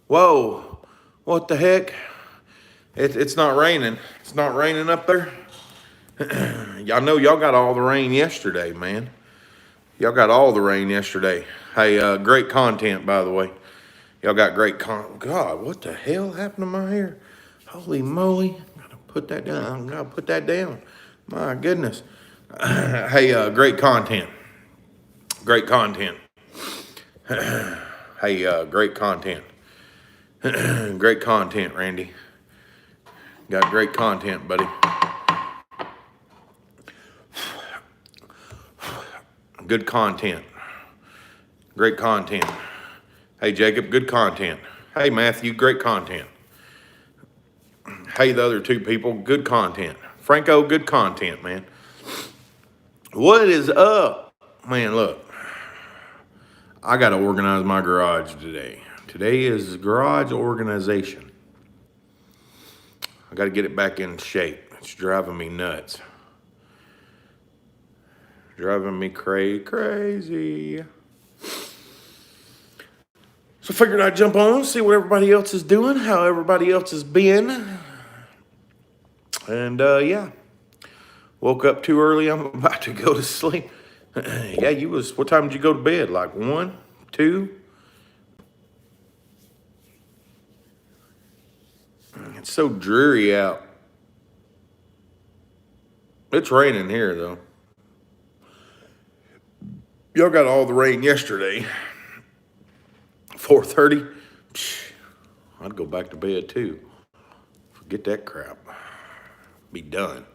Whoa, what the heck? It's not raining. It's not raining up there. Y'all know y'all got all the rain yesterday, man. Y'all got all the rain yesterday. Hey, great content, by the way. Y'all got great God, what the hell happened to my hair? Holy moly. Gotta put that down. I gotta put that down. My goodness. Hey, great content. Great content. Hey, great content. Great content, Randy. Got great content, buddy. Good content. Great content. Hey, Jacob, good content. Hey, Matthew, great content. Hey, the other two people, good content. Franco, good content, man. What is up? Man, look. I got to organize my garage today. Today is garage organization. I got to get it back in shape. It's driving me nuts. Driving me crazy. So figured I'd jump on, see what everybody else is doing, how everybody else has been. And yeah, woke up too early. I'm about to go to sleep. Yeah, what time did you go to bed? Like 1, 2? It's so dreary out. It's raining here though. Y'all got all the rain yesterday. 4:30. I'd go back to bed too. Forget that crap. Be done.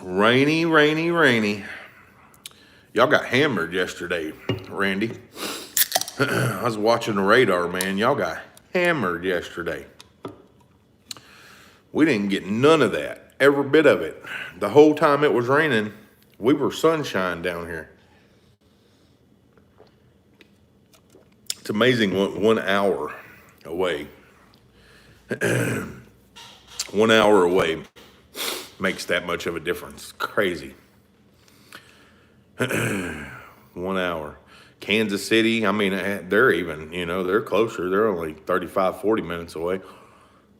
Rainy. Y'all got hammered yesterday, Randy. I was watching the radar, man. Y'all got hammered yesterday. We didn't get none of that. Every bit of it. The whole time it was raining, we were sunshine down here. It's amazing what 1 hour away. 1 hour away makes that much of a difference. Crazy. 1 hour. Kansas City, I mean, they're even, they're closer. They're only 35, 40 minutes away.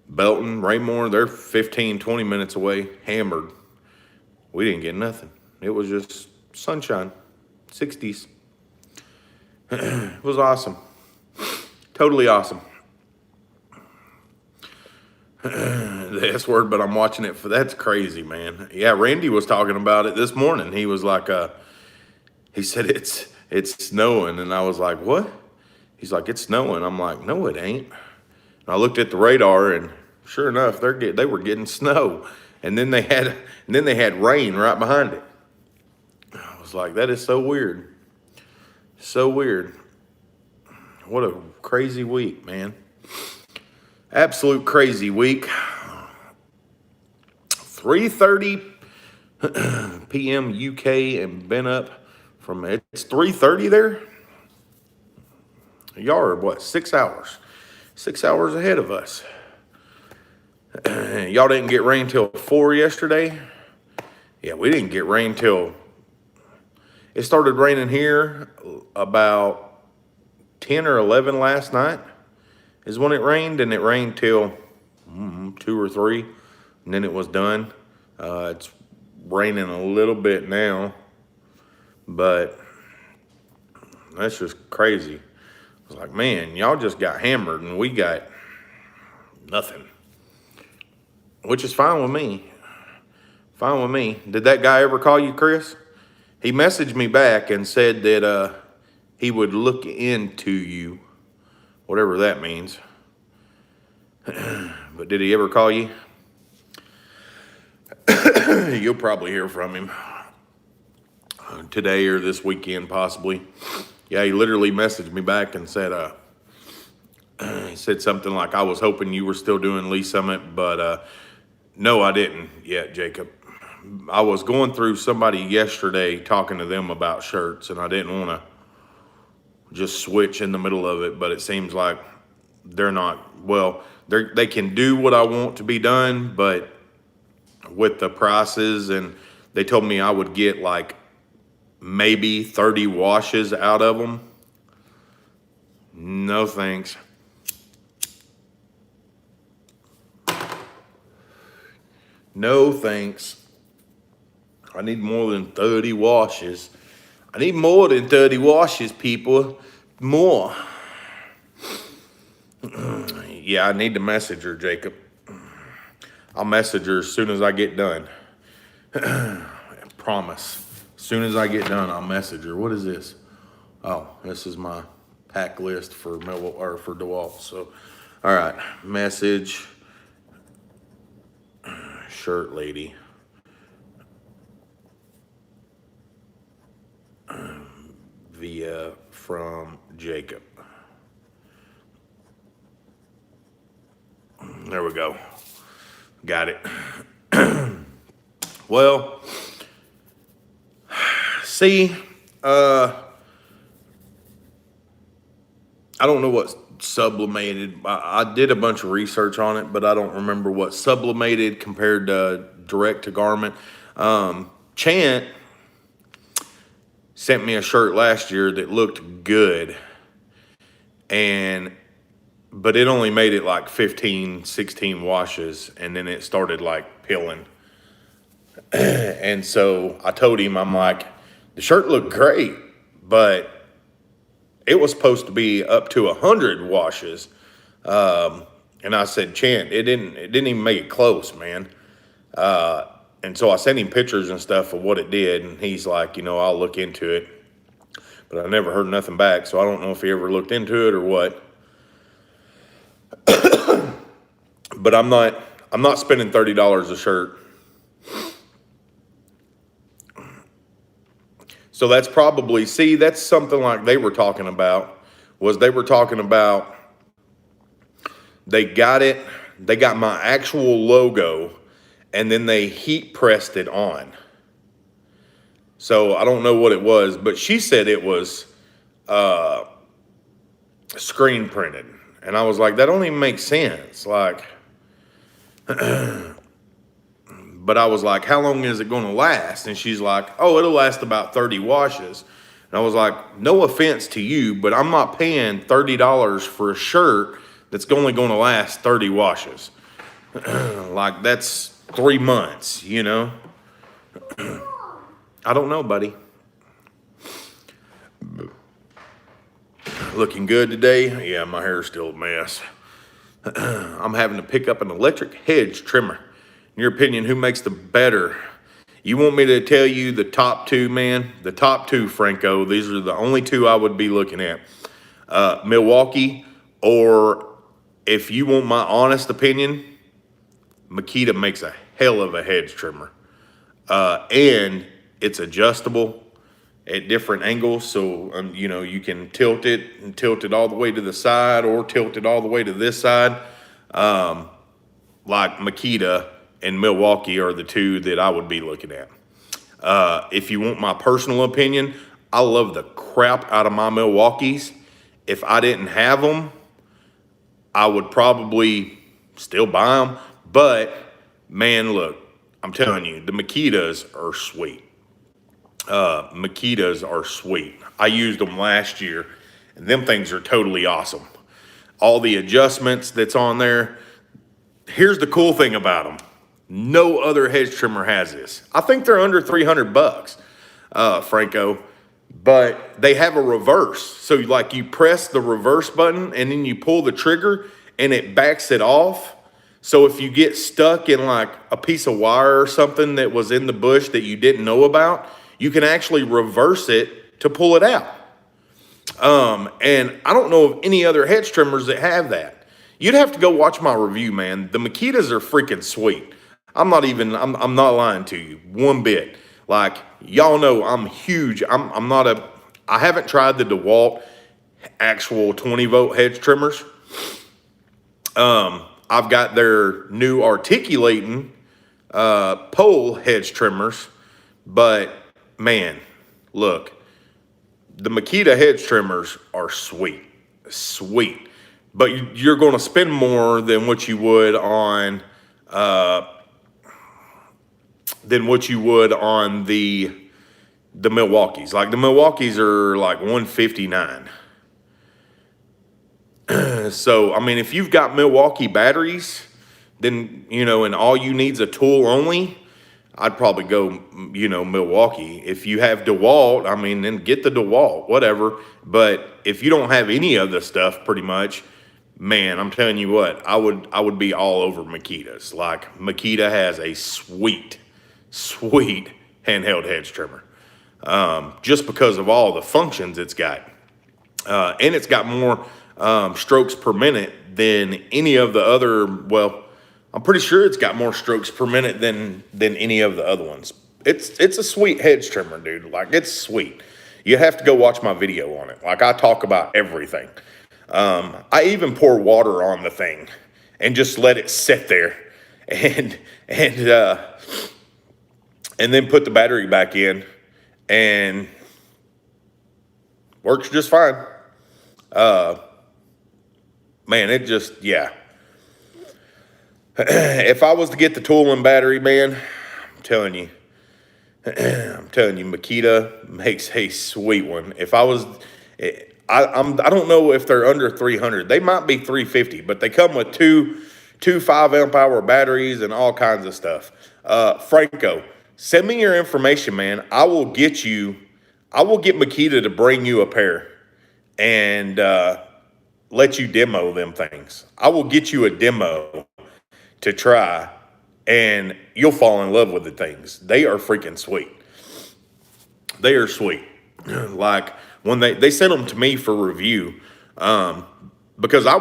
Belton, Raymore, they're 15, 20 minutes away, hammered. We didn't get nothing. It was just sunshine, 60s. It was awesome. Totally awesome. The S word, but I'm watching it that's crazy, man. Yeah, Randy was talking about it this morning. He was like, he said it's snowing, and I was like, what? He's like, it's snowing. I'm like, no, it ain't. And I looked at the radar, and sure enough, they were getting snow, and then they had rain right behind it. I was like, that is so weird. So weird. What a crazy week, man. Absolute crazy week. 3:30 p.m. UK, and been up from, it's 3:30 there. Y'all are what, 6 hours? 6 hours ahead of us. Y'all didn't get rain till 4 yesterday. Yeah, we didn't get rain till, it started raining here about 10 or 11 last night is when it rained, and it rained till 2 or 3, and then it was done. It's raining a little bit now, but that's just crazy. I was like, man, y'all just got hammered, and we got nothing, which is fine with me. Fine with me. Did that guy ever call you, Chris? He messaged me back and said that he would look into you, whatever that means. But did he ever call you? You'll probably hear from him today or this weekend, possibly. Yeah, he literally messaged me back and said, he said something like, I was hoping you were still doing Lee Summit, but no, I didn't yet, Jacob. I was going through somebody yesterday talking to them about shirts, and I didn't want to just switch in the middle of it, but it seems like they're not, well, they can do what I want to be done, but with the prices, and they told me I would get like maybe 30 washes out of them. No thanks. No thanks. I need more than 30 washes. I need more than 30 washes, people. More. Yeah, I need to message her, Jacob. I'll message her as soon as I get done. I promise. As soon as I get done, I'll message her. What is this? Oh, this is my pack list for for DeWalt. So, all right, message shirt lady. Via from Jacob. There we go. Got it. Well, see, I don't know what sublimated. I did a bunch of research on it, but I don't remember what sublimated compared to direct to garment. Chant sent me a shirt last year that looked good, but it only made it like 15, 16 washes, and then it started like peeling. And so I told him, I'm like, the shirt looked great, but it was supposed to be up to 100 washes. And I said, Chant, it didn't even make it close, man. And so I sent him pictures and stuff of what it did, and he's like, I'll look into it. But I never heard nothing back, so I don't know if he ever looked into it or what. But I'm not spending $30 a shirt. So that's probably, that's something like they were talking about, they got my actual logo, and then they heat pressed it on. So I don't know what it was, but she said it was screen printed. And I was like, that don't even make sense. Like, but I was like, how long is it going to last? And she's like, oh, it'll last about 30 washes. And I was like, no offense to you, but I'm not paying $30 for a shirt that's only going to last 30 washes. Like, that's 3 months, I don't know, buddy. Looking good today? Yeah, my hair's still a mess. I'm having to pick up an electric hedge trimmer. In your opinion, who makes the better? You want me to tell you the top two, man? The top two, Franco. These are the only two I would be looking at. Milwaukee, or if you want my honest opinion, Makita makes a hell of a hedge trimmer. And it's adjustable at different angles. So, you can tilt it all the way to the side or tilt it all the way to this side. Like Makita and Milwaukee are the two that I would be looking at. If you want my personal opinion, I love the crap out of my Milwaukees. If I didn't have them, I would probably still buy them. But, man, look, I'm telling you, the Makitas are sweet. Makitas are sweet. I used them last year, and them things are totally awesome. All the adjustments that's on there. Here's the cool thing about them. No other hedge trimmer has this. I think they're under $300, Franco, but they have a reverse. So like you press the reverse button and then you pull the trigger and it backs it off. So if you get stuck in like a piece of wire or something that was in the bush that you didn't know about, you can actually reverse it to pull it out. And I don't know of any other hedge trimmers that have that. You'd have to go watch my review, man. The Makitas are freaking sweet. I'm not lying to you one bit. Like, y'all know I'm huge. I haven't tried the DeWalt actual 20-volt hedge trimmers. I've got their new articulating pole hedge trimmers, but man, look, the Makita hedge trimmers are sweet. But you're going to spend more than what you would on the Milwaukees. Like the Milwaukees are like 159. So, I mean, if you've got Milwaukee batteries, then, you know, and all you need's a tool only, I'd probably go, you know, Milwaukee. If you have DeWalt, I mean, then get the DeWalt, whatever. But if you don't have any of the stuff, pretty much, man, I'm telling you what, I would be all over Makita's. Like, Makita has a sweet handheld hedge trimmer, just because of all the functions it's got, and it's got more strokes per minute than any of the other. Well, I'm pretty sure it's got more strokes per minute than any of the other ones. It's a sweet hedge trimmer, dude. Like, it's sweet. You have to go watch my video on it. Like, I talk about everything. I even pour water on the thing and just let it sit there, and then put the battery back in, and works just fine. Man, it just, yeah. If I was to get the tool and battery, man, I'm telling you, Makita makes a sweet one. If I was, I don't know if they're under 300. They might be 350, but they come with two 5 amp-hour batteries and all kinds of stuff. Franco, send me your information, man. I will get Makita to bring you a pair and let you demo them things. I will get you a demo to try, and you'll fall in love with the things. They are freaking sweet. They are sweet. Like, when they sent them to me for review, because I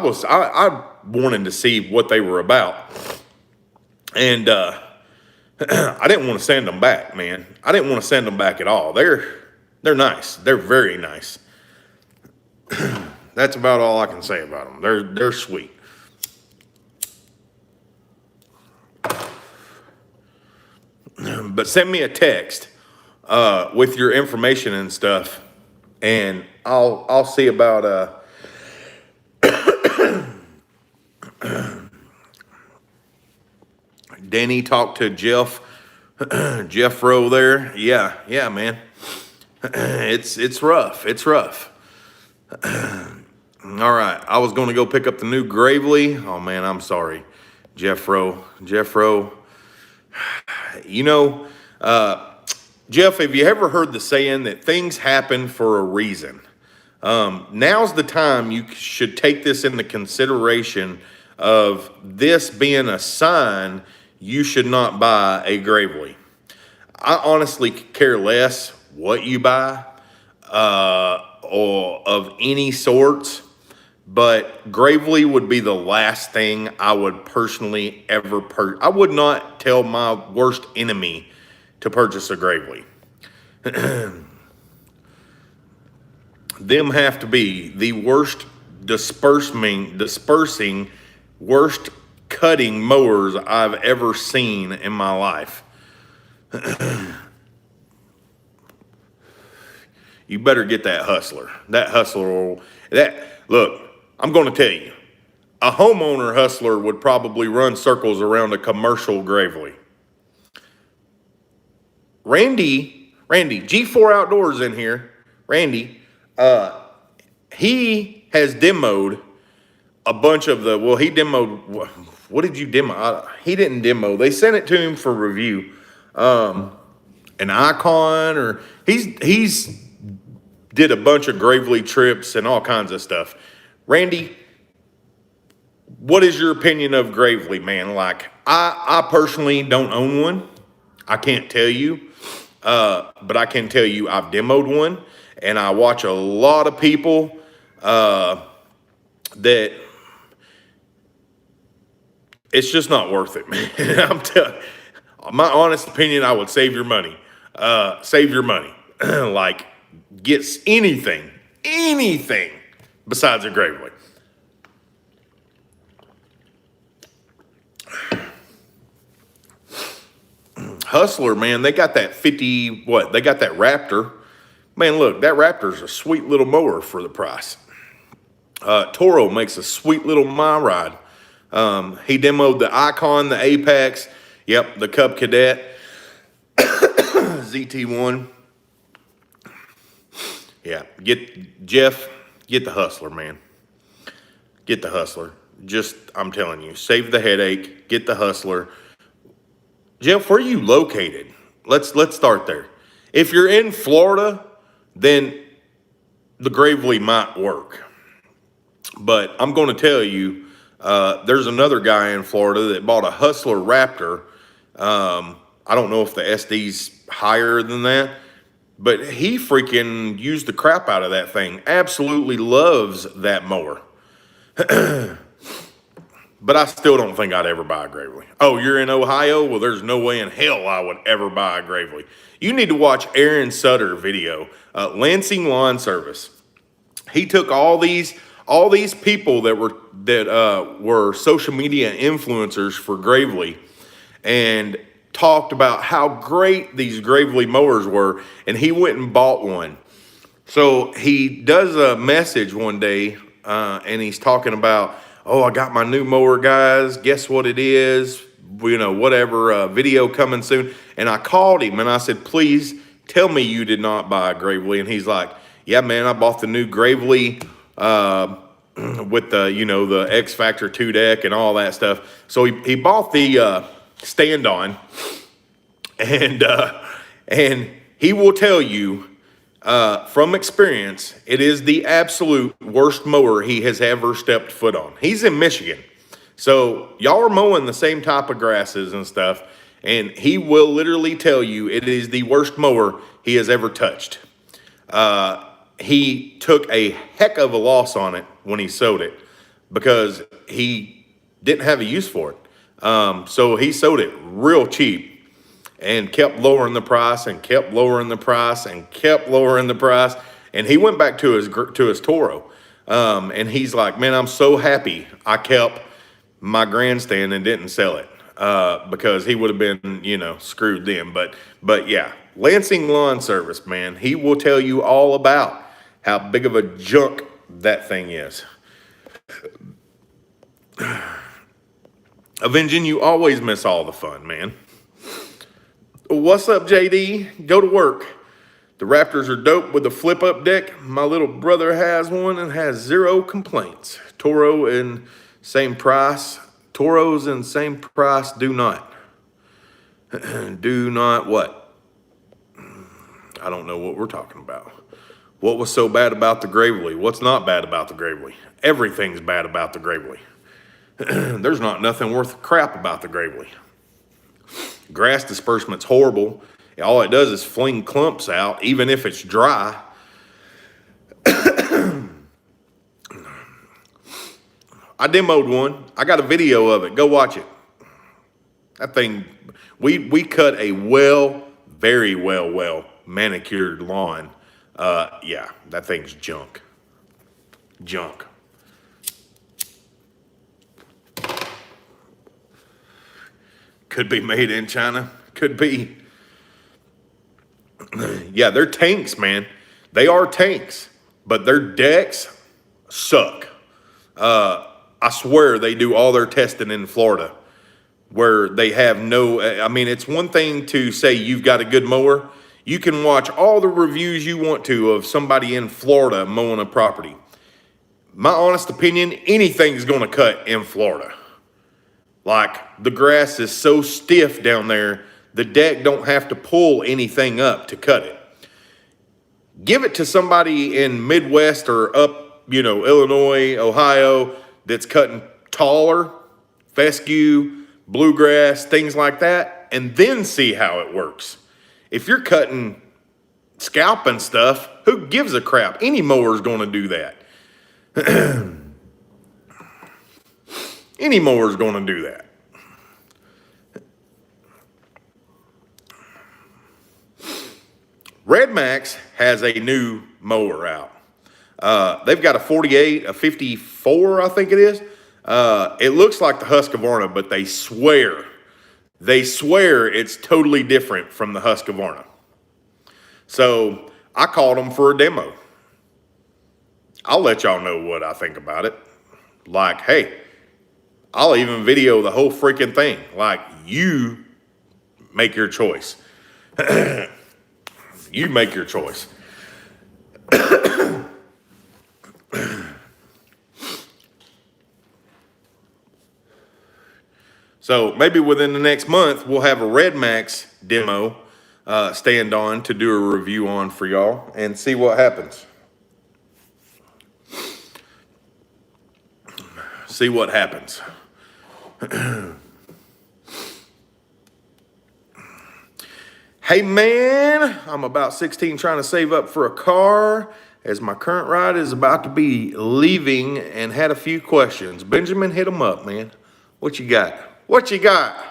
wanted to see what they were about, and I didn't want to send them back, man. I didn't want to send them back at all. They're nice. They're very nice. That's about all I can say about them. They're sweet. But send me a text with your information and stuff, and I'll see about Danny talked to Jeff Rowe there. Yeah, man. It's rough. It's rough. All right, I was going to go pick up the new Gravely. Oh man, I'm sorry, Jeff Rowe. You know, Jeff, have you ever heard the saying that things happen for a reason? Now's the time you should take this into consideration of this being a sign you should not buy a Gravely. I honestly care less what you buy or of any sorts, but Gravely would be the last thing I would personally ever purchase. I would not tell my worst enemy to purchase a Gravely. Them have to be the worst dispersing, worst cutting mowers I've ever seen in my life. You better get that Hustler. Look, I'm going to tell you, a homeowner Hustler would probably run circles around a commercial Gravely. Randy, G4 Outdoors in here. Randy, he has demoed a bunch of he demoed, what did you demo? He didn't demo. They sent it to him for review. An Icon, or he's did a bunch of Gravely trips and all kinds of stuff. Randy, what is your opinion of Gravely, man? Like, I personally don't own one. I can't tell you. But I can tell you I've demoed one, and I watch a lot of people that it's just not worth it, man. I'm telling my honest opinion, I would save your money. Save your money. Like, get anything besides a Gravely. Hustler, man, they got that 50, they got that Raptor. Man, look, that Raptor's a sweet little mower for the price. Toro makes a sweet little my ride. He demoed the Icon, the Apex, the Cub Cadet, ZT1. Yeah, get the Hustler, man. Get the Hustler. Just, I'm telling you, save the headache. Get the Hustler. Jeff, where are you located? Let's start there. If you're in Florida, then the Gravely might work. But I'm going to tell you, there's another guy in Florida that bought a Hustler Raptor. I don't know if the SD's higher than that, but he freaking used the crap out of that thing. Absolutely loves that mower. But I still don't think I'd ever buy a Gravely. Oh, you're in Ohio? Well, there's no way in hell I would ever buy a Gravely. You need to watch Aaron Sutter video, Lansing Lawn Service. He took all these people that were social media influencers for Gravely and talked about how great these Gravely mowers were, and he went and bought one. So he does a message one day, and he's talking about, oh, I got my new mower, guys. Guess what it is? You know, whatever, video coming soon. And I called him and I said, please tell me you did not buy a Gravely. And he's like, yeah, man, I bought the new Gravely with the, you know, the X Factor 2 deck and all that stuff. So he bought the stand on, and he will tell you from experience, it is the absolute worst mower he has ever stepped foot on. He's in Michigan. So y'all are mowing the same type of grasses and stuff, and he will literally tell you it is the worst mower he has ever touched. He took a heck of a loss on it when he sold it because he didn't have a use for it. So he sold it real cheap and kept lowering the price and kept lowering the price and kept lowering the price. And he went back to his Toro. And he's like, man, I'm so happy I kept my Grandstand and didn't sell it. Because he would have been, you know, screwed then. But yeah, Lansing Lawn Service, man, he will tell you all about how big of a junk that thing is. Avenging, you always miss all the fun, man. What's up, JD? Go to work. The Raptors are dope with the flip-up deck. My little brother has one and has zero complaints. Toro in same price. Toros in same price do not. Do not what? I don't know what we're talking about. What was so bad about the Gravely? What's not bad about the Gravely? Everything's bad about the Gravely. There's not nothing worth crap about the Gravely. Grass dispersement's horrible. All it does is fling clumps out, even if it's dry. I demoed one. I got a video of it. Go watch it. That thing, we cut a very well manicured lawn. Yeah, that thing's junk. Junk. Could be made in China. Could be. Yeah, they're tanks, man. They are tanks, but their decks suck. I swear they do all their testing in Florida where they have no, I mean, it's one thing to say you've got a good mower. You can watch all the reviews you want to of somebody in Florida mowing a property. My honest opinion, anything's going to cut in Florida. Like, the grass is so stiff down there, the deck don't have to pull anything up to cut it. Give it to somebody in Midwest or up, you know, Illinois, Ohio, that's cutting taller, fescue, bluegrass, things like that, and then see how it works. If you're cutting scalping stuff, who gives a crap? Any mower's going to do that. Any mower's going to do that. Red Max has a new mower out. They've got a 48, a 54, I think it is. It looks like the Husqvarna, but they swear it's totally different from the Husqvarna. So I called them for a demo. I'll let y'all know what I think about it. Like, hey, I'll even video the whole freaking thing. Like, you make your choice. You make your choice. So maybe within the next month, we'll have a Red Max demo stand on to do a review on for y'all and see what happens. See what happens. Hey man, I'm about 16 trying to save up for a car as my current ride is about to be leaving and had a few questions. Benjamin, hit them up, man. What you got? What you got?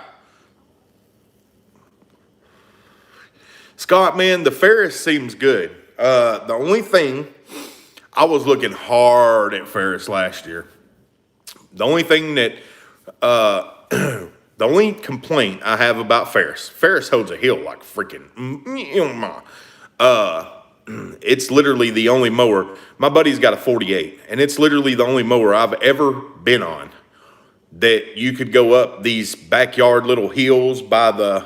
Scott, man, the Ferris seems good. The only thing, I was looking hard at Ferris last year. The only thing that, the only complaint I have about Ferris holds a hill like freaking, it's literally the only mower. My buddy's got a 48, and it's literally the only mower I've ever been on that you could go up these backyard little hills by the,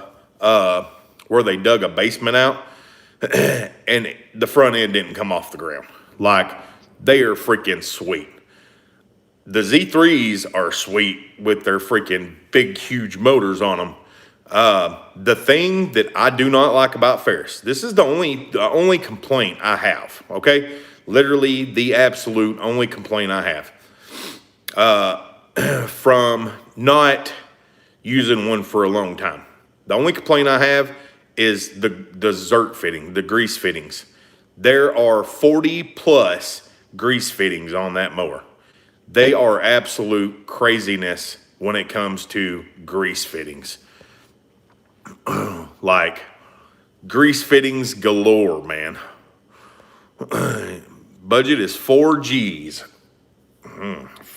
where they dug a basement out, and the front end didn't come off the ground. Like, they are freaking sweet. The Z3s are sweet with their freaking big, huge motors on them. The thing that I do not like about Ferris, this is the only complaint I have, okay? Literally the absolute only complaint I have. From not using one for a long time. The only complaint I have is the zert fitting, the grease fittings. There are 40 plus grease fittings on that mower. They are absolute craziness when it comes to grease fittings. Like, grease fittings galore, man. Budget is 4 G's.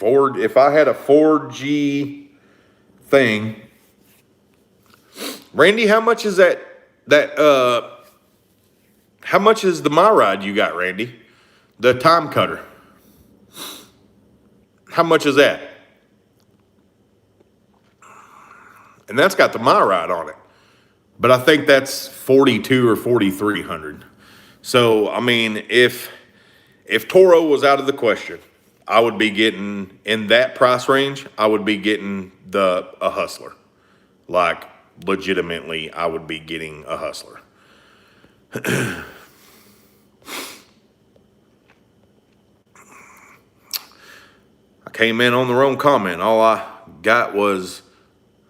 If I had a 4G thing, Randy, how much is how much is the My Ride you got, Randy? The time cutter. How much is that? And that's got the My Ride on it. But I think that's 42 or 4,300. So, I mean, if Toro was out of the question, I would be getting, in that price range, I would be getting a Hustler. Like, legitimately, I would be getting a Hustler. I came in on the wrong comment. All I got was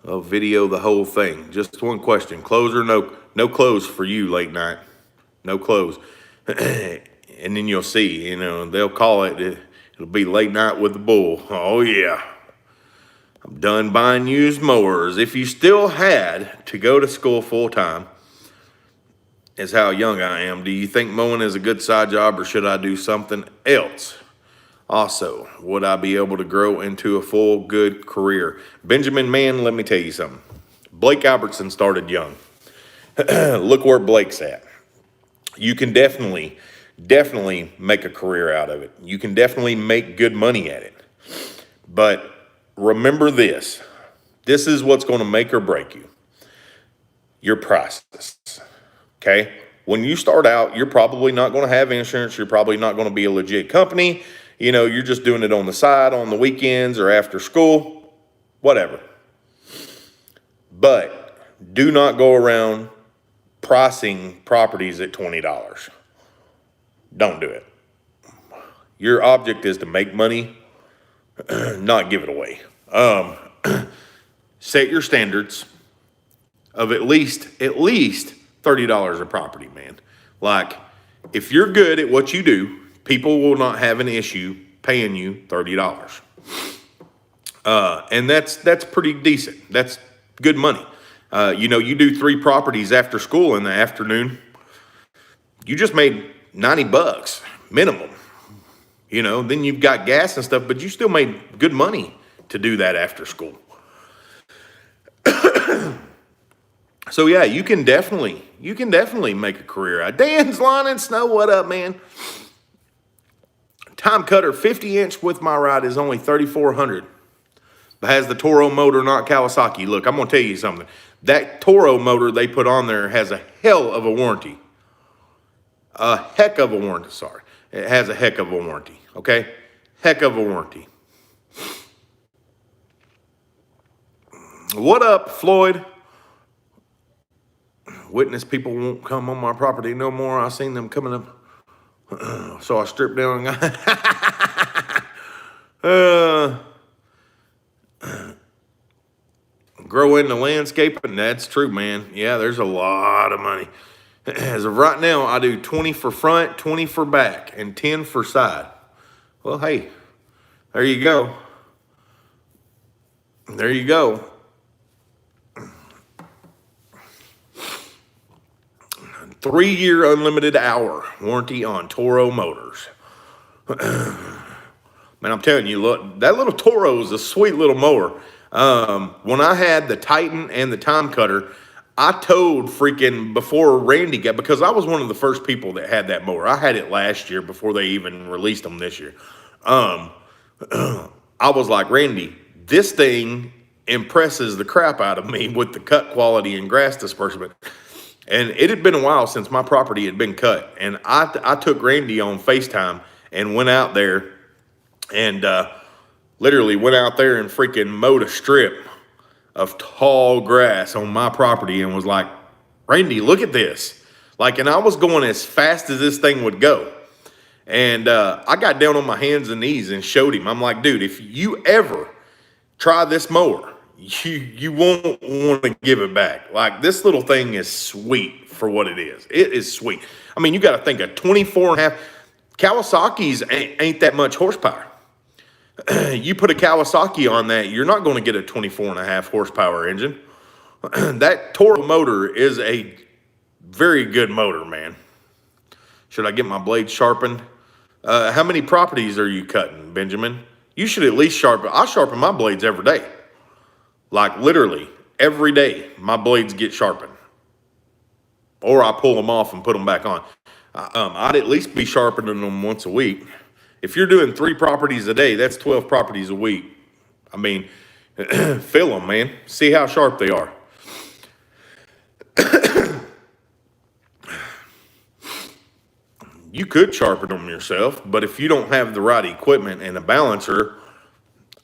a video, the whole thing. Just one question. Close or no close for you late night. No close. And then you'll see, you know, they'll call it, it'll be late night with the bull. Oh yeah. I'm done buying used mowers. If you still had to go to school full time, is how young I am, do you think mowing is a good side job or should I do something else? Also, would I be able to grow into a full good career? Benjamin, man, let me tell you something. Blake Albertson started young. Look where Blake's at. You can definitely make a career out of it. You can definitely make good money at it. But remember this. This is what's going to make or break you. Your prices. Okay? When you start out, you're probably not going to have insurance. You're probably not going to be a legit company. You know, you're just doing it on the side, on the weekends or after school, whatever. But do not go around pricing properties at $20. Don't do it. Your object is to make money, not give it away. Set your standards of at least $30 a property, man. Like, if you're good at what you do, people will not have an issue paying you $30. And that's pretty decent. That's good money. You know, you do 3 properties after school in the afternoon, you just made $90 minimum. You know, then you've got gas and stuff, but you still made good money to do that after school. So yeah, you can definitely make a career out. Dan's Lawn and Snow, what up, man? Time cutter 50-inch with My Ride is only $3,400. But has the Toro motor, not Kawasaki. Look, I'm gonna tell you something. That Toro motor they put on there has a hell of a warranty. A heck of a warranty, sorry. it has a heck of a warranty, okay? Heck of a warranty. What up, Floyd? Witness people won't come on my property no more. I seen them coming up. So I stripped down and grow into landscaping. That's true, man. Yeah, there's a lot of money. As of right now, I do 20 for front, 20 for back, and 10 for side. Well, hey, there you go. There you go. 3-year unlimited hour warranty on Toro motors. Man, I'm telling you, look, that little Toro is a sweet little mower. When I had the Titan and the Time Cutter, I towed freaking before Randy got, because I was one of the first people that had that mower. I had it last year before they even released them this year. I was like, Randy, this thing impresses the crap out of me with the cut quality and grass disbursement. And it had been a while since my property had been cut. And I took Randy on FaceTime and went out there and literally went out there and freaking mowed a strip of tall grass on my property and was like, Randy, look at this. Like, and I was going as fast as this thing would go. And I got down on my hands and knees and showed him. I'm like, dude, if you ever try this mower, you won't want to give it back. Like, this little thing is sweet for what it is. It is sweet. I mean, you got to think a 24.5 Kawasaki's ain't that much horsepower. You put a Kawasaki on that, you're not going to get a 24.5 horsepower engine. That Toro motor is a very good motor, man. Should I get my blade sharpened? How many properties are you cutting, Benjamin? You should at least sharpen. I sharpen my blades every day. Like, literally, every day, my blades get sharpened. Or I pull them off and put them back on. I'd at least be sharpening them once a week. If you're doing 3 properties a day, that's 12 properties a week. I mean, fill them, man. See how sharp they are. You could sharpen them yourself, but if you don't have the right equipment and a balancer,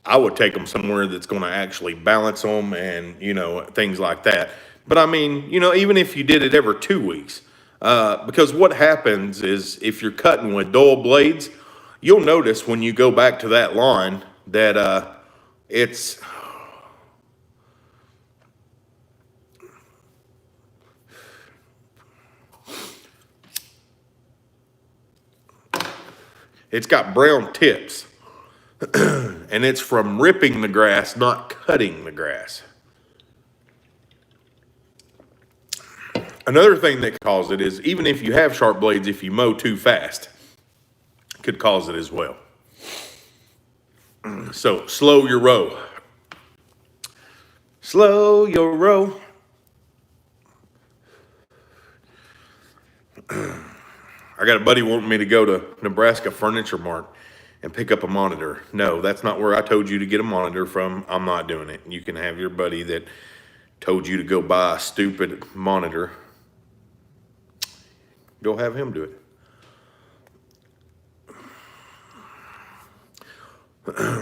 I would take them somewhere that's going to actually balance them and, you know, things like that. But I mean, you know, even if you did it every 2 weeks, because what happens is if you're cutting with dull blades, you'll notice when you go back to that line that it's got brown tips. And it's from ripping the grass, not cutting the grass. Another thing that causes it is even if you have sharp blades, if you mow too fast, it could cause it as well. So slow your row. Slow your row. I got a buddy wanting me to go to Nebraska Furniture Mart and pick up a monitor. No, that's not where I told you to get a monitor from. I'm not doing it. You can have your buddy that told you to go buy a stupid monitor. Go have him do it.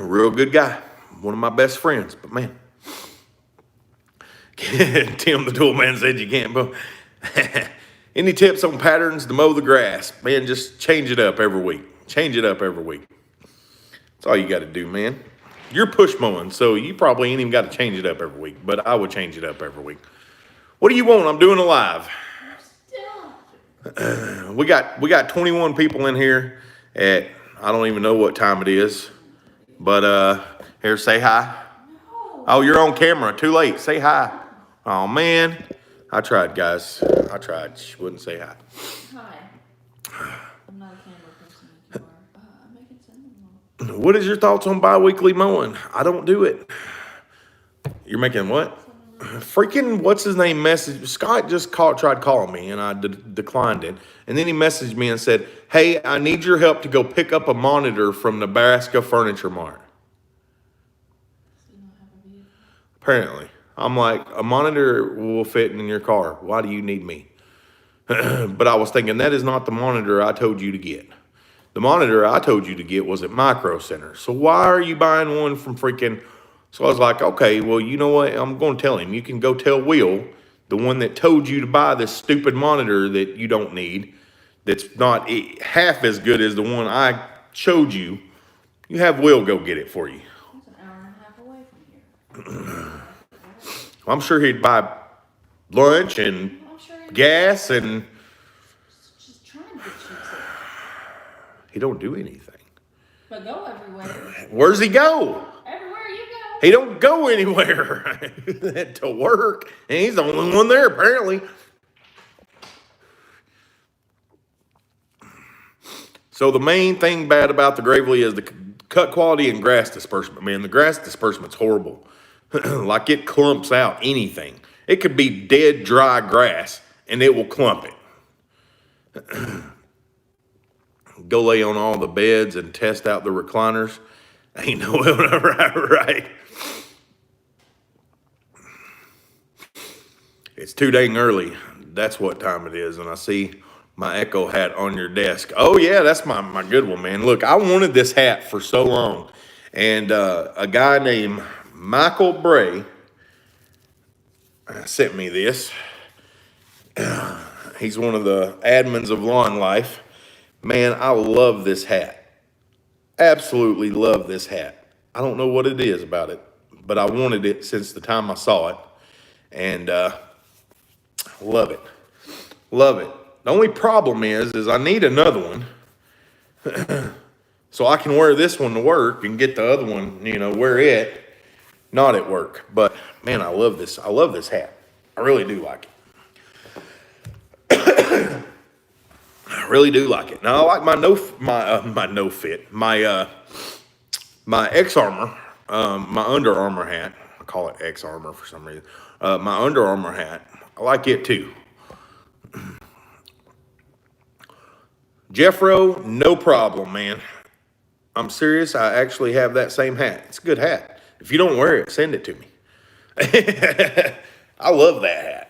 Real good guy. One of my best friends. But man, Tim the tool man said you can't mow. Any tips on patterns to mow the grass? Man, just change it up every week. Change it up every week. That's all you got to do, man. You're push mowing, so you probably ain't even got to change it up every week. But I would change it up every week. What do you want? I'm doing a live. We got 21 people in here at, I don't even know what time it is. But here, say hi. No. Oh, you're on camera. Too late. Say hi. Oh, man. I tried, guys. I tried. She wouldn't say hi. Hi. I'm not a camera person anymore. I'm making cinnamon. What is your thoughts on bi-weekly mowing? I don't do it. You're making what? Freaking, what's his name message? Scott just tried calling me, and I declined it. And then he messaged me and said, hey, I need your help to go pick up a monitor from Nebraska Furniture Mart. Apparently. I'm like, a monitor will fit in your car. Why do you need me? But I was thinking, that is not the monitor I told you to get. The monitor I told you to get was at Micro Center. So why are you buying one from freaking? So I was like, okay, well, you know what? I'm going to tell him. You can go tell Will, the one that told you to buy this stupid monitor that you don't need, that's not half as good as the one I showed you. You have Will go get it for you. It's an hour and a half away from here. I'm sure he'd buy lunch and I'm sure gas, and just trying to get you to. he don't do anything. But go everywhere. Where's he go? Everywhere you go. He don't go anywhere to work, and he's the only one there apparently. So the main thing bad about the Gravely is the cut quality and grass disbursement. Man, the grass disbursement's horrible. Like it clumps out anything. It could be dead dry grass and it will clump it. Go lay on all the beds and test out the recliners. Ain't no right. It's too dang early. That's what time it is. And I see my Echo hat on your desk. Oh yeah, that's my good one, man. Look, I wanted this hat for so long. And a guy named Michael Bray sent me this. He's one of the admins of Lawn Life. Man, I love this hat. Absolutely love this hat. I don't know what it is about it, but I wanted it since the time I saw it. And love it. Love it. The only problem is I need another one. So I can wear this one to work and get the other one, wear it, not at work. But man, I love this. I love this hat. I really do like it. I really do like it. Now I like my X Armor, my Under Armour hat. I call it X Armor for some reason. My Under Armour hat. I like it too. Jeffro, no problem, man. I'm serious. I actually have that same hat. It's a good hat. If you don't wear it, send it to me. I love that hat.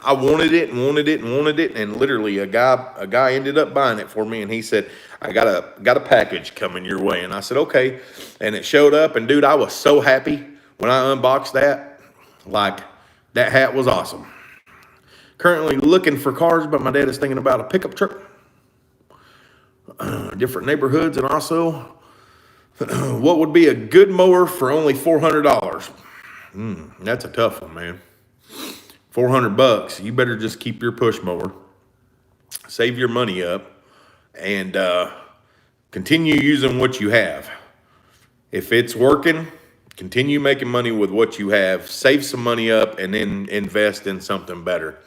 I wanted it and wanted it and wanted it, and literally a guy ended up buying it for me, and he said, I got a package coming your way. And I said, okay. And it showed up, and dude, I was so happy when I unboxed that. Like, that hat was awesome. Currently looking for cars, but my dad is thinking about a pickup truck. Different neighborhoods, and also what would be a good mower for only $400? That's a tough one, man. $400. You better just keep your push mower, save your money up, and continue using what you have. If it's working, continue making money with what you have, save some money up, and then invest in something better.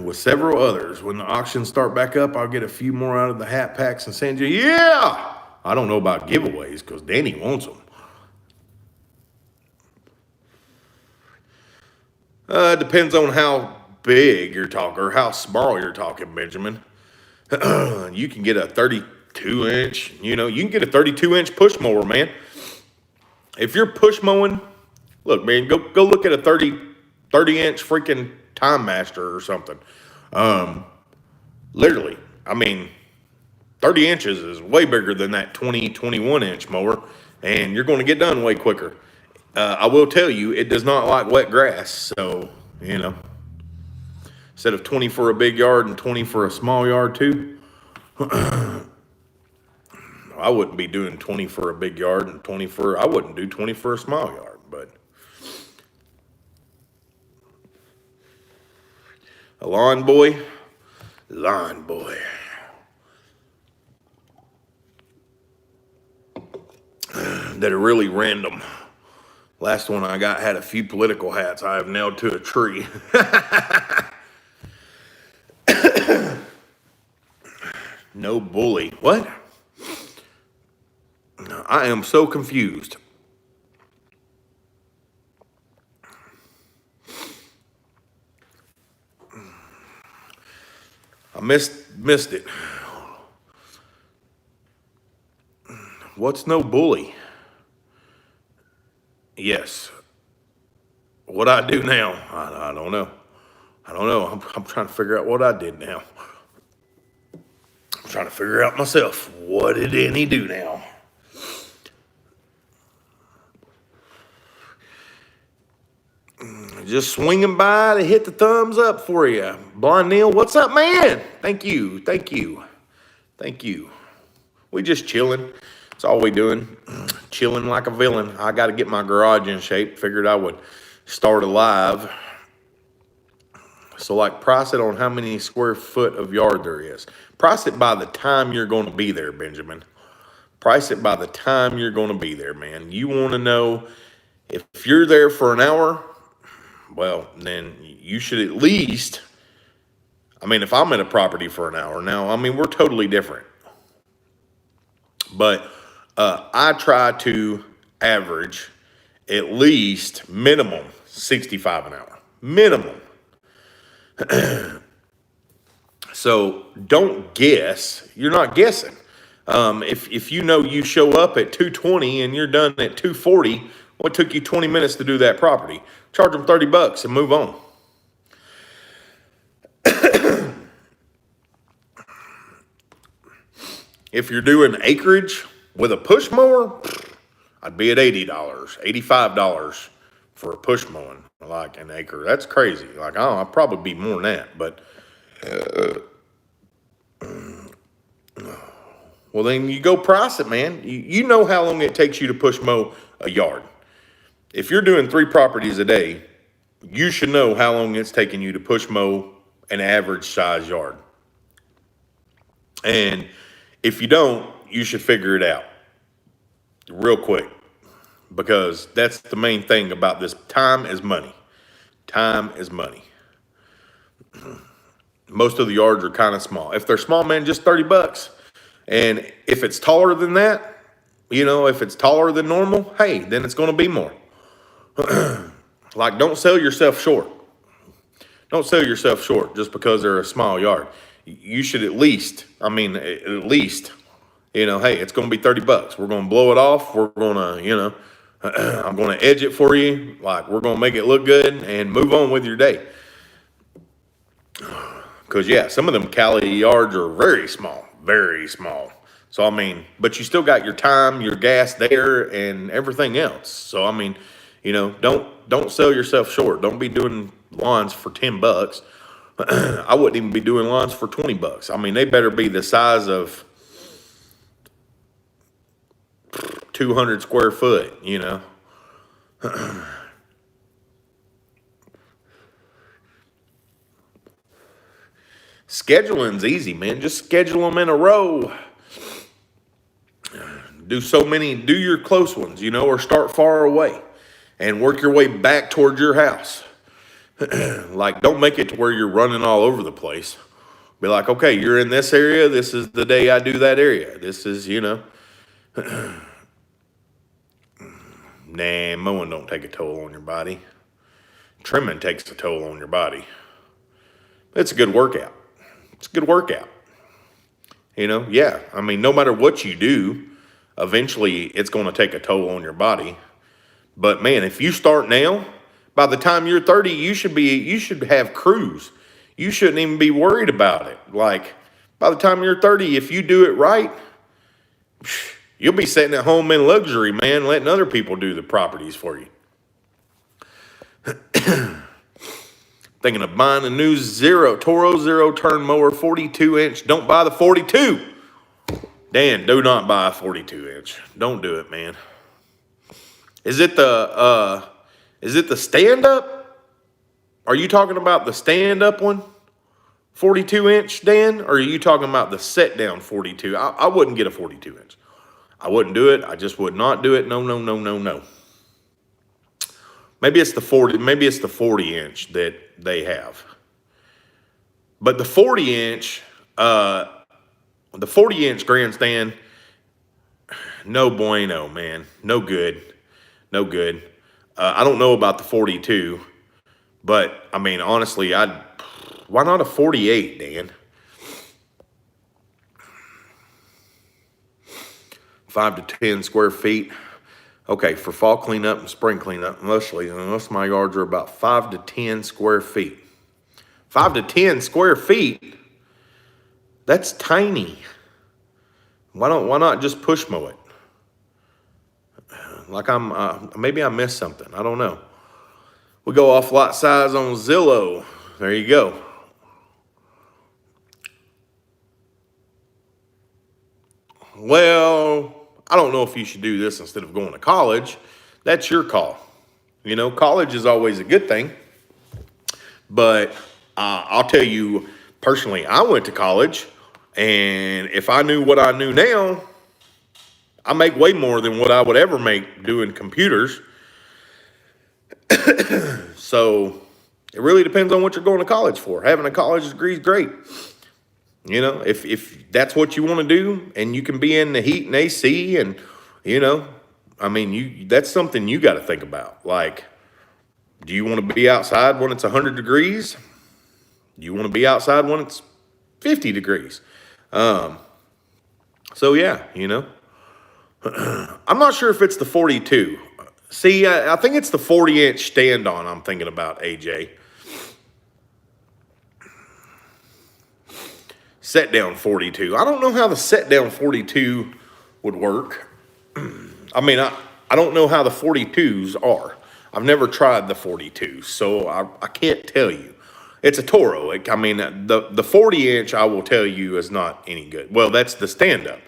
With several others. When the auctions start back up, I'll get a few more out of the hat packs and send you. Yeah! I don't know about giveaways because Danny wants them. Depends on how big you're talking or how small you're talking, Benjamin. You can get a 32-inch, you can get a 32-inch push mower, man. If you're push mowing, look, man, go look at a 30-inch freaking Timemaster or something. Literally, 30 inches is way bigger than that 21-inch mower, and you're going to get done way quicker. I will tell you, it does not like wet grass, so, instead of 20 for a big yard and 20 for a small yard too, I wouldn't be doing 20 for a big yard and I wouldn't do 20 for a small yard, but a lawn boy. That are really random. Last one I got had a few political hats I have nailed to a tree. No bully. What? I am so confused. I missed it. What's no bully? Yes. What I do now? I don't know. I'm trying to figure out what I did now. I'm trying to figure out myself, what did Danny do now? Just swinging by to hit the thumbs up for you. Blonde Neil, what's up, man? Thank you, thank you, thank you. We just chilling. That's all we doing. Chilling like a villain. I got to get my garage in shape. Figured I would start a live. So, like, price it on how many square foot of yard there is. Price it by the time you're going to be there, Benjamin. Price it by the time you're going to be there, man. You want to know if you're there for an hour, well, then you should at least, I mean, if I'm at a property for an hour now, I mean, we're totally different. But I try to average at least minimum 65 an hour. Minimum. So don't guess. You're not guessing. If you know you show up at 220 and you're done at 240, what took you 20 minutes to do that property? Charge them $30 and move on. If you're doing acreage with a push mower, I'd be at $80, $85 for a push mowing, like an acre. That's crazy. Like, I'd probably be more than that, but well, then you go price it, man. You know how long it takes you to push mow a yard. If you're doing 3 properties a day, you should know how long it's taking you to push mow an average size yard. And if you don't, you should figure it out real quick, because that's the main thing about this. Time is money. Time is money. Most of the yards are kind of small. If they're small, man, just $30. And if it's taller than that, you know, if it's taller than normal, hey, then it's going to be more. Like, don't sell yourself short. Don't sell yourself short just because they're a small yard. You should at least, you know, hey, it's going to be $30. We're going to blow it off. We're going to, you know, I'm going to edge it for you. Like, we're going to make it look good and move on with your day. Because, yeah, some of them Cali yards are very small, very small. So, I mean, but you still got your time, your gas there, and everything else. So, I mean, you know, don't sell yourself short. Don't be doing lawns for $10. I wouldn't even be doing lawns for $20. I mean, they better be the size of 200 square foot, you know. Scheduling's easy, man. Just schedule them in a row. Do your close ones, you know, or start far away and work your way back towards your house. Like, don't make it to where you're running all over the place. Be like, okay, you're in this area. This is the day I do that area. This is, you know. Nah, mowing don't take a toll on your body. Trimming takes a toll on your body. It's a good workout. It's a good workout. You know, yeah. I mean, no matter what you do, eventually it's going to take a toll on your body. But man, if you start now, by the time you're 30, you should have crews. You shouldn't even be worried about it. Like, by the time you're 30, if you do it right, you'll be sitting at home in luxury, man, letting other people do the properties for you. Thinking of buying a new Toro zero-turn mower, 42-inch. Don't buy the 42. Dan, do not buy a 42-inch. Don't do it, man. Is it the stand-up? Are you talking about the stand-up one? 42-inch, Dan? Or are you talking about the set-down 42? I wouldn't get a 42-inch. I wouldn't do it. I just would not do it. No, no, no, no, no. Maybe it's the 40. Maybe it's the 40-inch that they have. But the 40-inch, grandstand, no bueno, man. No good. No good. I don't know about the 42, but I mean, honestly, why not a 48, Dan? 5 to 10 square feet. Okay, for fall cleanup and spring cleanup, mostly, unless my yards are about 5 to 10 square feet. 5 to 10 square feet? That's tiny. Why not just push mow it? Like maybe I missed something. I don't know. We go off lot size on Zillow. There you go. Well, I don't know if you should do this instead of going to college. That's your call. You know, college is always a good thing. But I'll tell you personally, I went to college, and if I knew what I knew now, I make way more than what I would ever make doing computers. So it really depends on what you're going to college for. Having a college degree is great. You know, if that's what you want to do, and you can be in the heat and AC, and you know, I mean, that's something you got to think about. Like, do you want to be outside when it's 100 degrees? Do you want to be outside when it's 50 degrees? So yeah, you know, I'm not sure if it's the 42. See, I think it's the 40-inch stand-on I'm thinking about, AJ. Set down 42. I don't know how the set down 42 would work. I mean, I don't know how the 42s are. I've never tried the 42s, so I can't tell you. It's a Toro. I mean, the 40-inch, I will tell you, is not any good. Well, that's the stand-up.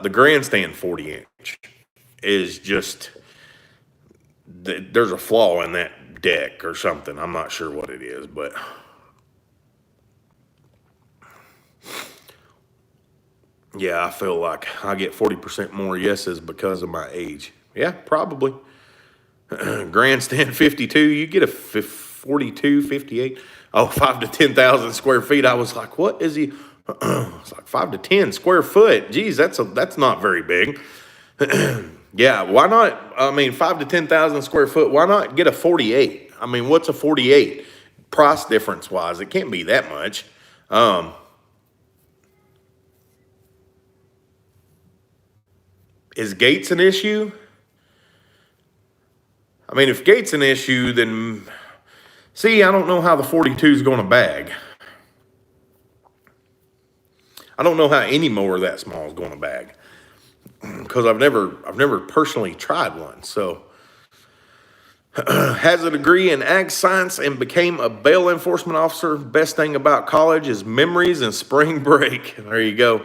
The Grandstand 40-inch is just, there's a flaw in that deck or something. I'm not sure what it is, but yeah, I feel like I get 40% more yeses because of my age. Yeah, probably. Grandstand 52, you get a 42, 58. Oh, 5 to 10,000 square feet. I was like, what is he? It's like 5 to 10 square foot. Geez, that's not very big. Yeah, why not? I mean, 5 to 10,000 square foot. Why not get a 48? I mean, what's a 48 price difference wise? It can't be that much. Is gates an issue? I mean, if gate's an issue, then see, I don't know how the 42 is going to bag. I don't know how any mower that small is going to bag because I've never personally tried one. So, has a degree in ag science and became a bail enforcement officer. Best thing about college is memories and spring break. There you go.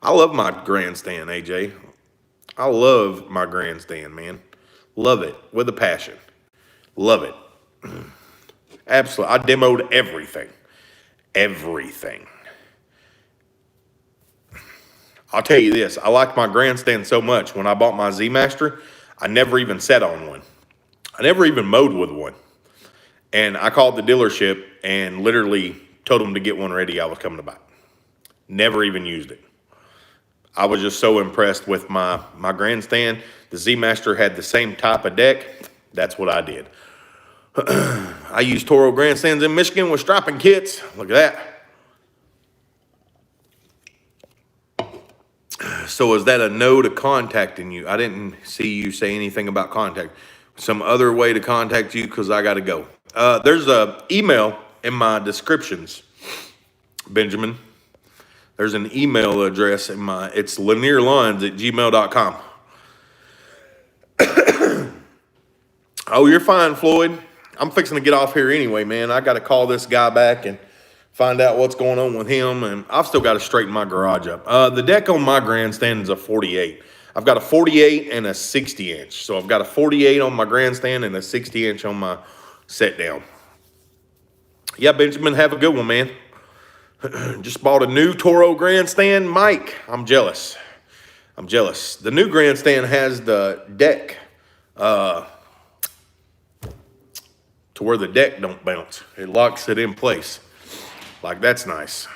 I love my grandstand, AJ. I love my grandstand, man. Love it with a passion. Love it. Absolutely. I demoed everything. Everything. I'll tell you this. I liked my grandstand so much. When I bought my Z-Master, I never even sat on one. I never even mowed with one. And I called the dealership and literally told them to get one ready. I was coming to buy it. Never even used it. I was just so impressed with my grandstand. The Z-Master had the same type of deck. That's what I did. I used Toro Grandstands in Michigan with striping kits. Look at that. So is that a no to contacting you? I didn't see you say anything about contact. Some other way to contact you because I got to go. There's a email in my descriptions, Benjamin. There's an email address in it's lanierlawns@gmail.com. Oh, you're fine, Floyd. I'm fixing to get off here anyway, man. I got to call this guy back and find out what's going on with him, and I've still got to straighten my garage up. The deck on my grandstand is a 48. I've got a 48 and a 60-inch. So I've got a 48 on my grandstand and a 60-inch on my set down. Yeah, Benjamin, have a good one, man. Just bought a new Toro Grandstand mic. I'm jealous. The new grandstand has the deck to where the deck don't bounce. It locks it in place. Like, that's nice.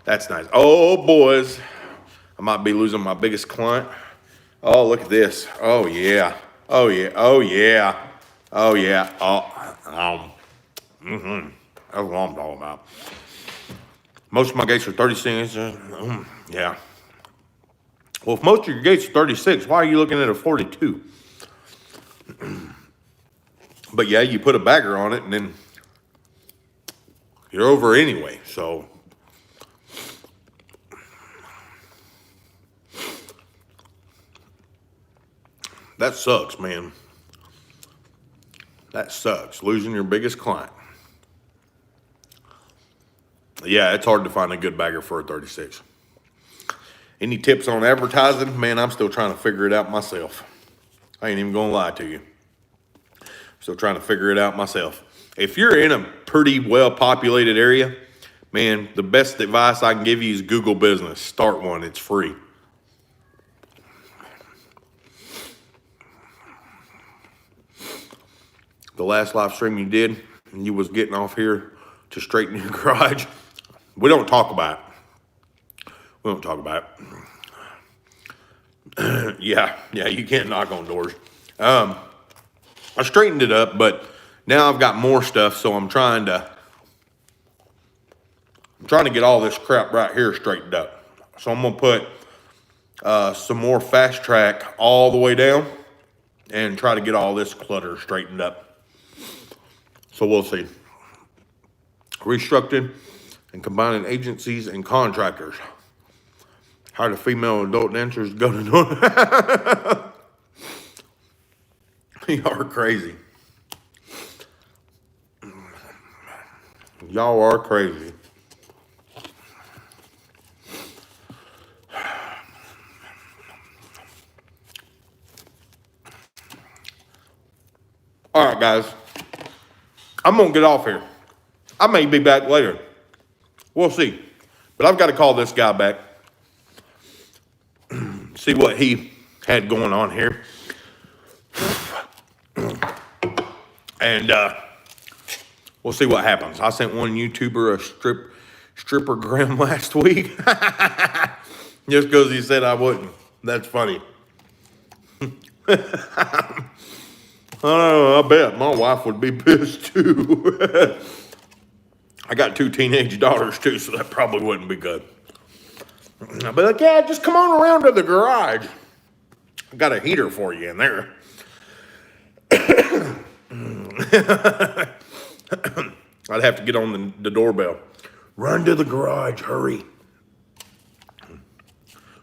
That's nice. Oh, boys. I might be losing my biggest client. Oh, look at this. Oh, yeah. Oh, yeah. Oh, yeah. Oh, yeah. That's what I'm talking about. Most of my gates are 36. Yeah. Well, if most of your gates are 36, why are you looking at a 42? But yeah, you put a bagger on it and then you're over anyway. So That sucks, man. That sucks, losing your biggest client. Yeah, it's hard to find a good bagger for a 36. Any tips on advertising? Man, I'm still trying to figure it out myself. I ain't even gonna lie to you. Still trying to figure it out myself. If you're in a pretty well-populated area, man, the best advice I can give you is Google Business. Start one, it's free. The last live stream you did, and you was getting off here to straighten your garage, we don't talk about it. We don't talk about it. Yeah, you can't knock on doors. I straightened it up, but now I've got more stuff, so I'm trying to get all this crap right here straightened up. So I'm gonna put some more fast track all the way down and try to get all this clutter straightened up. So we'll see. Restructuring and combining agencies and contractors. How do female adult dancers go to door? Y'all are crazy. Y'all are crazy. All right, guys. I'm going to get off here. I may be back later. We'll see. But I've got to call this guy back. See what he had going on here. And we'll see what happens. I sent one YouTuber a strippergram last week. Just because he said I wouldn't. That's funny. I bet my wife would be pissed too. I got 2 teenage daughters too, so that probably wouldn't be good. I'll be like, yeah, just come on around to the garage. I've got a heater for you in there. I'd have to get on the doorbell. Run to the garage, hurry.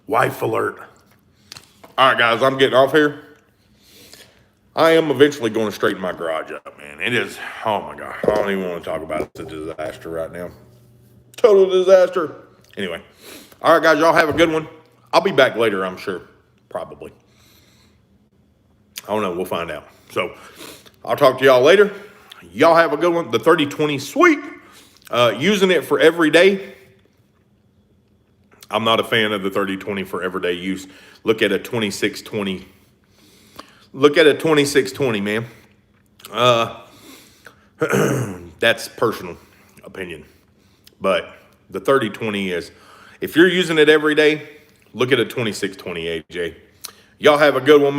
Wife alert. All right, guys, I'm getting off here. I am eventually going to straighten my garage up, man. It is, oh my God. I don't even want to talk about it. It's a disaster right now. Total disaster. Anyway. All right, guys, y'all have a good one. I'll be back later, I'm sure. Probably. I don't know. We'll find out. So, I'll talk to y'all later. Y'all have a good one. The 30-20, sweet. Using it for every day. I'm not a fan of the 30-20 for everyday use. Look at a 26-20. Look at a 26-20, man. That's personal opinion. But the 30-20 is, if you're using it every day, look at a 26-20, AJ. Y'all have a good one, man.